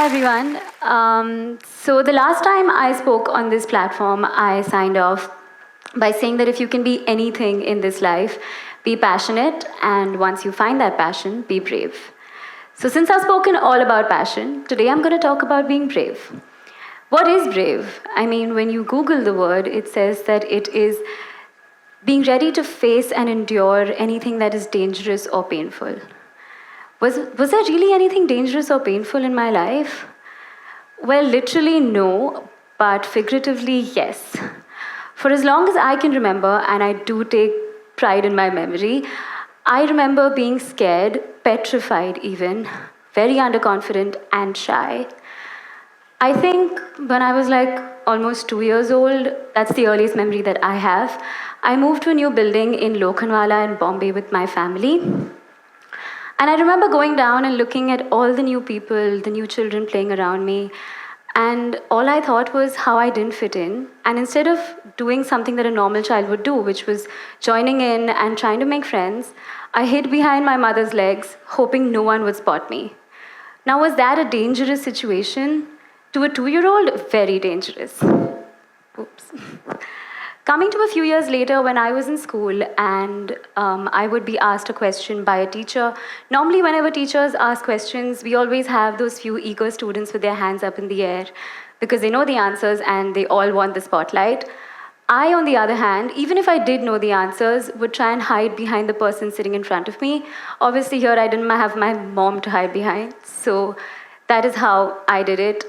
Hi everyone. So the last time I spoke on this platform, I signed off by saying that if you can be anything in this life, be passionate, and once you find that passion, be brave. So since I've spoken all about passion, today I'm going to talk about being brave. What is brave? I mean, when you Google the word, it says that it is being ready to face and endure anything that is dangerous or painful. Was there really anything dangerous or painful in my life? Well, literally, no, but figuratively, yes. For as long as I can remember, and I do take pride in my memory, I remember being scared, petrified even, very underconfident, and shy. I think when I was like almost 2 years old, that's the earliest memory that I have. I moved to a new building in Lokhandwala in Bombay with my family. And I remember going down and looking at all the new people, the new children playing around me. And all I thought was how I didn't fit in. And instead of doing something that a normal child would do, which was joining in and trying to make friends, I hid behind my mother's legs, hoping no one would spot me. Now, was that a dangerous situation? To a 2-year-old, very dangerous. Oops. Coming to a few years later when I was in school and I would be asked a question by a teacher. Normally whenever teachers ask questions, we always have those few eager students with their hands up in the air because they know the answers and they all want the spotlight. I, on the other hand, even if I did know the answers, would try and hide behind the person sitting in front of me. Obviously here I didn't have my mom to hide behind, so that is how I did it.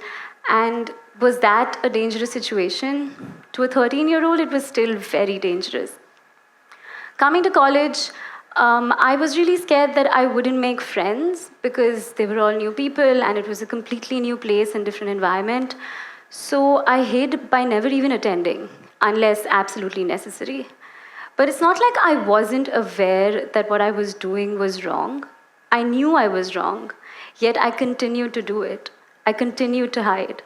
And was that a dangerous situation? To a 13-year-old, it was still very dangerous. Coming to college, I was really scared that I wouldn't make friends because they were all new people and it was a completely new place and different environment. So I hid by never even attending, unless absolutely necessary. But it's not like I wasn't aware that what I was doing was wrong. I knew I was wrong, yet I continued to do it. I continued to hide.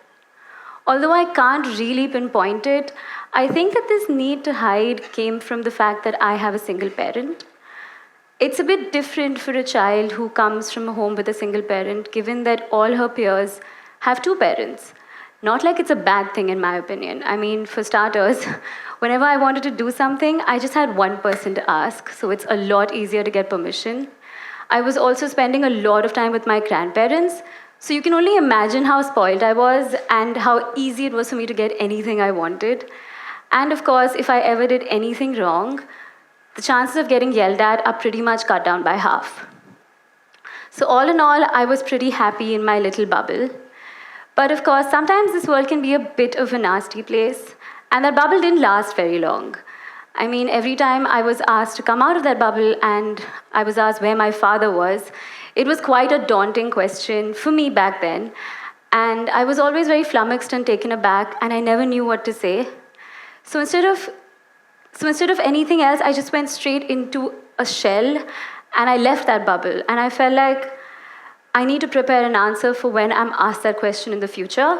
Although I can't really pinpoint it, I think that this need to hide came from the fact that I have a single parent. It's a bit different for a child who comes from a home with a single parent, given that all her peers have two parents. Not like it's a bad thing, in my opinion. I mean, for starters, whenever I wanted to do something, I just had one person to ask, so it's a lot easier to get permission. I was also spending a lot of time with my grandparents, so you can only imagine how spoiled I was and how easy it was for me to get anything I wanted. And of course, if I ever did anything wrong, the chances of getting yelled at are pretty much cut down by half. So all in all, I was pretty happy in my little bubble. But of course, sometimes this world can be a bit of a nasty place, and that bubble didn't last very long. I mean, every time I was asked to come out of that bubble and I was asked where my father was, it was quite a daunting question for me back then. And I was always very flummoxed and taken aback, and I never knew what to say. So instead of anything else, I just went straight into a shell and I left that bubble. And I felt like I need to prepare an answer for when I'm asked that question in the future.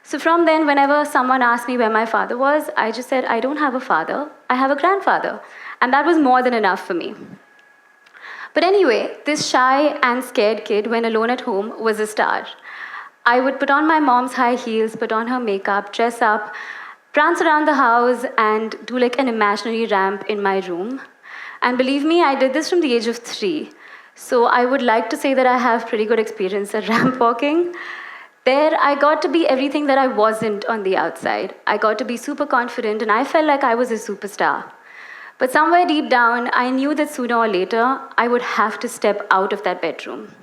So from then, whenever someone asked me where my father was, I just said, I don't have a father, I have a grandfather. And that was more than enough for me. But anyway, this shy and scared kid, when alone at home, was a star. I would put on my mom's high heels, put on her makeup, dress up, prance around the house, and do like an imaginary ramp in my room. And believe me, I did this from the age of 3. So I would like to say that I have pretty good experience at ramp walking. There, I got to be everything that I wasn't on the outside. I got to be super confident, and I felt like I was a superstar. But somewhere deep down, I knew that sooner or later, I would have to step out of that bedroom.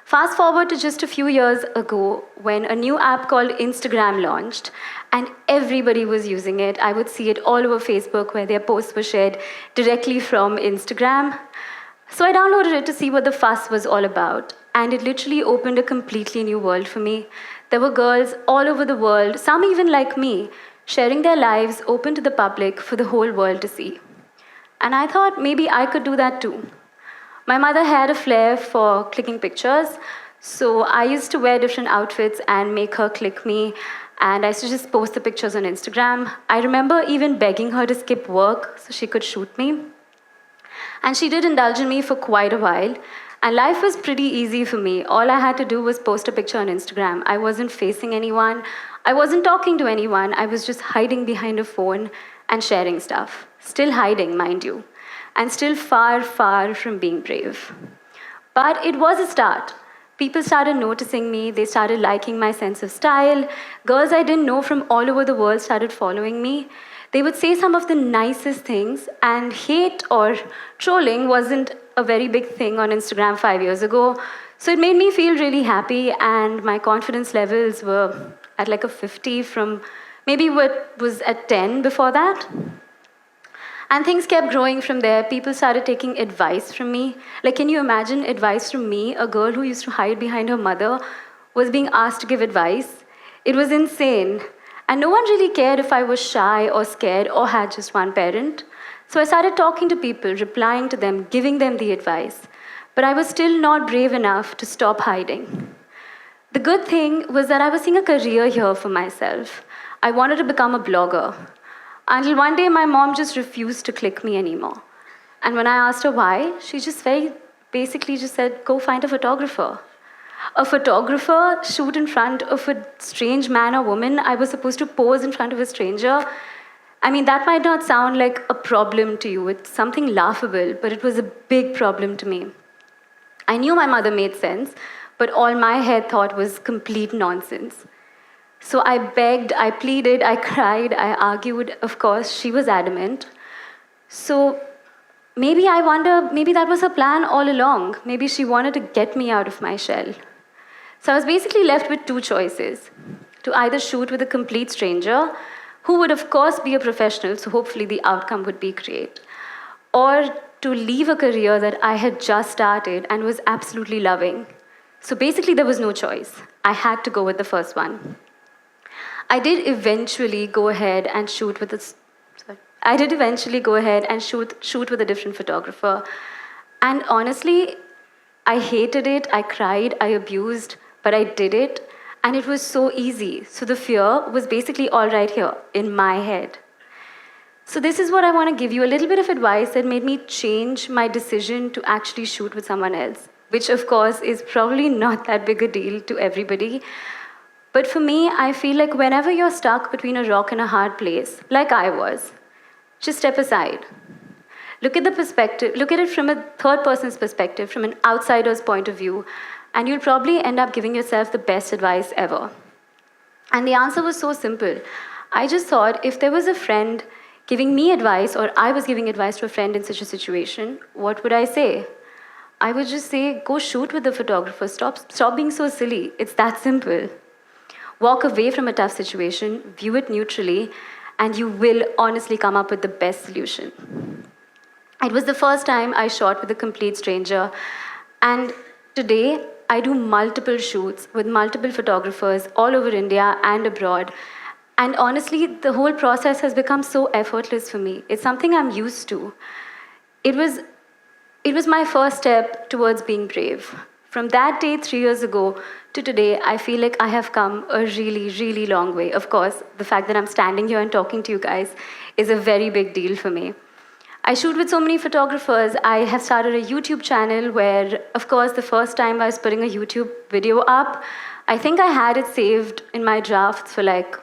Fast forward to just a few years ago, when a new app called Instagram launched, and everybody was using it. I would see it all over Facebook, where their posts were shared directly from Instagram. So I downloaded it to see what the fuss was all about. And it literally opened a completely new world for me. There were girls all over the world, some even like me, sharing their lives open to the public for the whole world to see. And I thought maybe I could do that too. My mother had a flair for clicking pictures, so I used to wear different outfits and make her click me, and I used to just post the pictures on Instagram. I remember even begging her to skip work so she could shoot me. And she did indulge in me for quite a while. And life was pretty easy for me. All I had to do was post a picture on Instagram. I wasn't facing anyone. I wasn't talking to anyone. I was just hiding behind a phone and sharing stuff. Still hiding, mind you. And still far, far from being brave. But it was a start. People started noticing me. They started liking my sense of style. Girls I didn't know from all over the world started following me. They would say some of the nicest things, and hate or trolling wasn't a very big thing on Instagram 5 years ago. So it made me feel really happy, and my confidence levels were at like a 50 from maybe what was at 10 before that. And things kept growing from there. People started taking advice from me. Like, can you imagine advice from me, a girl who used to hide behind her mother, was being asked to give advice? It was insane. And no one really cared if I was shy or scared or had just one parent. So I started talking to people, replying to them, giving them the advice. But I was still not brave enough to stop hiding. The good thing was that I was seeing a career here for myself. I wanted to become a blogger. Until one day, my mom just refused to click me anymore. And when I asked her why, she just very basically just said, go find a photographer. A photographer, shoot in front of a strange man or woman. I was supposed to pose in front of a stranger. I mean, that might not sound like a problem to you. It's something laughable, but it was a big problem to me. I knew my mother made sense, but all my head thought was complete nonsense. So I begged, I pleaded, I cried, I argued. Of course, she was adamant. So maybe I wonder, maybe that was her plan all along. Maybe she wanted to get me out of my shell. So I was basically left with two choices. To either shoot with a complete stranger, who would of course be a professional, so hopefully the outcome would be great, or to leave a career that I had just started and was absolutely loving. So basically there was no choice. I had to go with the first one. I did eventually go ahead and shoot with a different photographer. And honestly, I hated it, I cried, I abused, but I did it, and it was so easy. So the fear was basically all right here, in my head. So this is what I want to give you, a little bit of advice that made me change my decision to actually shoot with someone else, which of course is probably not that big a deal to everybody. But for me, I feel like whenever you're stuck between a rock and a hard place, like I was, just step aside. Look at the perspective, look at it from a third person's perspective, from an outsider's point of view, and you'll probably end up giving yourself the best advice ever. And the answer was so simple. I just thought if there was a friend giving me advice, or I was giving advice to a friend in such a situation, what would I say? I would just say, go shoot with the photographer, stop being so silly. It's that simple. Walk away from a tough situation, view it neutrally, and you will honestly come up with the best solution. It was the first time I shot with a complete stranger, and today I do multiple shoots with multiple photographers all over India and abroad. And honestly, the whole process has become so effortless for me. It's something I'm used to. It was my first step towards being brave. From that day 3 years ago to today, I feel like I have come a really, really long way. Of course, the fact that I'm standing here and talking to you guys is a very big deal for me. I shoot with so many photographers. I have started a YouTube channel where, of course, the first time I was putting a YouTube video up, I think I had it saved in my drafts for like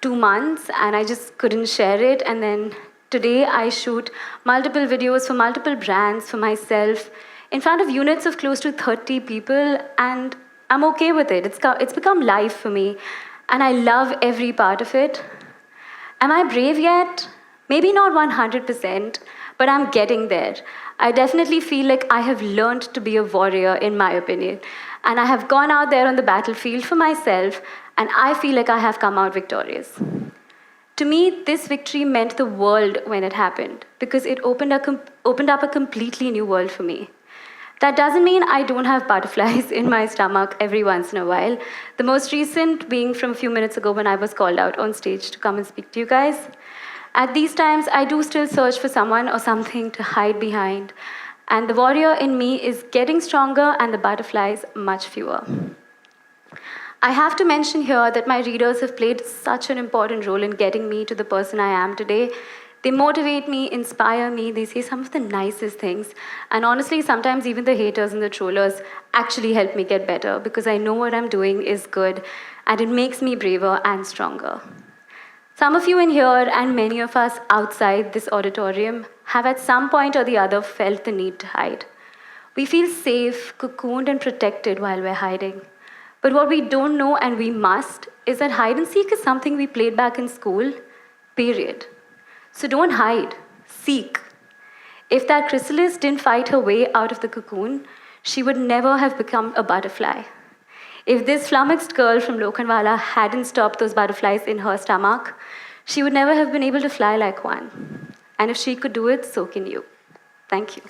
2 months, and I just couldn't share it. And then today I shoot multiple videos for multiple brands, for myself, in front of units of close to 30 people, and I'm okay with it. It's become life for me, and I love every part of it. Am I brave yet? Maybe not 100%, but I'm getting there. I definitely feel like I have learned to be a warrior, in my opinion, and I have gone out there on the battlefield for myself, and I feel like I have come out victorious. To me, this victory meant the world when it happened, because it opened up a completely new world for me. That doesn't mean I don't have butterflies in my stomach every once in a while. The most recent being from a few minutes ago when I was called out on stage to come and speak to you guys. At these times, I do still search for someone or something to hide behind. And the warrior in me is getting stronger and the butterflies much fewer. I have to mention here that my readers have played such an important role in getting me to the person I am today. They motivate me, inspire me, they say some of the nicest things. And honestly, sometimes even the haters and the trollers actually help me get better because I know what I'm doing is good and it makes me braver and stronger. Some of you in here and many of us outside this auditorium have at some point or the other felt the need to hide. We feel safe, cocooned, and protected while we're hiding. But what we don't know and we must is that hide and seek is something we played back in school, period. So don't hide, seek. If that chrysalis didn't fight her way out of the cocoon, she would never have become a butterfly. If this flummoxed girl from Lokhandwala hadn't stopped those butterflies in her stomach, she would never have been able to fly like one. And if she could do it, so can you. Thank you.